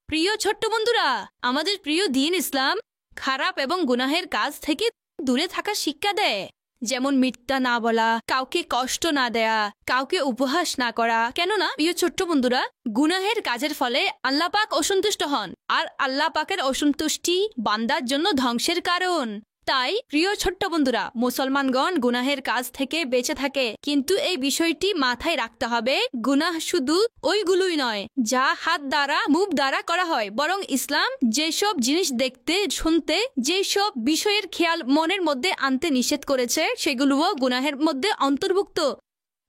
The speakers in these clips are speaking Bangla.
প্রিয় ছোট্ট বন্ধুরা, আমাদের প্রিয় দ্বীন ইসলাম খারাপ এবং গুনাহের কাজ থেকে দূরে থাকার শিক্ষা দেয়। যেমন মিথ্যা না বলা, কাউকে কষ্ট না দেয়া, কাউকে উপহাস না করা। কেননা প্রিয় ছোট্ট বন্ধুরা, গুনাহের কাজের ফলে আল্লাহ পাক অসন্তুষ্ট হন, আর আল্লাহ পাকের অসন্তুষ্টি বান্দার জন্য ধ্বংসের কারণ। তাই প্রিয় ছোট্ট বন্ধুরা, মুসলমানগণ গুনাহের কাজ থেকে বেঁচে থাকে, কিন্তু এই বিষয়টি মাথায় রাখতে হবে, গুনাহ শুধু ওইগুলোই নয় যা হাত দ্বারা মুখ দ্বারা করা হয়, বরং ইসলাম যেসব জিনিস দেখতে শুনতে, যেসব বিষয়ের খেয়াল মনের মধ্যে আনতে নিষেধ করেছে, সেগুলোও গুনাহের মধ্যে অন্তর্ভুক্ত।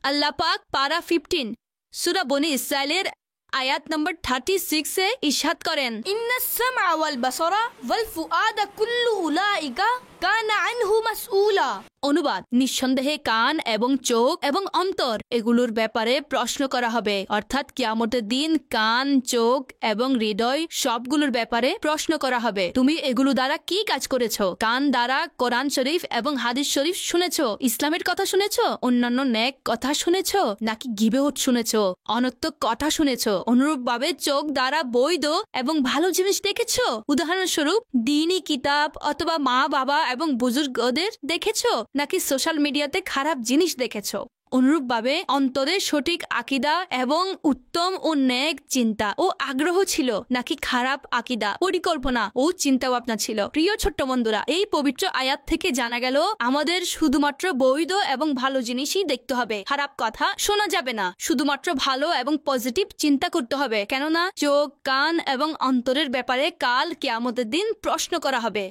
আল্লাহ পাক পারা 15 সূরা বনী ইসরাইলের আয়াত নম্বর 36 এ ইরশাদ করেন, ইন্নাস সামআ ওয়াল বাসারা ওয়াল ফুআদা কুল্লু উলাইকা কানা আনহু মাসউলা। অনুবাদ: নিঃসন্দেহে কান এবং চোখ এবং অন্তর এগুলোর ব্যাপারে প্রশ্ন করা হবে। অর্থাৎ কিয়ামতের দিন কান, চোখ এবং হৃদয় সবগুলোর ব্যাপারে প্রশ্ন করা হবে। তুমি এগুলো দ্বারা কি কাজ করেছো? কান দ্বারা কোরআন শরীফ এবং হাদিস শরীফ শুনেছো, ইসলামের কথা শুনেছো, অন্যান্য নেক কথা শুনেছো, নাকি গিবত শুনেছো, অনর্থক কথা শুনেছো? অনুরূপভাবে চোখ দ্বারা বৈধ এবং ভালো জিনিস দেখেছো, উদাহরণস্বরূপ দ্বীনি কিতাব অথবা মা বাবা এবং বুজুর্গদের দেখেছো, নাকি সোশ্যাল মিডিয়াতে খারাপ জিনিস দেখেছো? অনুরূপভাবে অন্তরে সঠিক আকীদা এবং উত্তম ও নেক চিন্তা ও আগ্রহ ছিল, নাকি খারাপ আকীদা, পরিকল্পনা ও চিন্তা ভাবনা ছিল? প্রিয় ছোট্ট বন্ধুরা, এই পবিত্র আয়াত থেকে জানা গেল আমাদের শুধুমাত্র বৈধ এবং ভালো জিনিসই দেখতে হবে, খারাপ কথা শোনা যাবে না। শুধুমাত্র ভালো এবং পজিটিভ চিন্তা করতে হবে, কেননা চোখ, কান এবং অন্তরের ব্যাপারে কাল কিয়ামতের দিন প্রশ্ন করা হবে।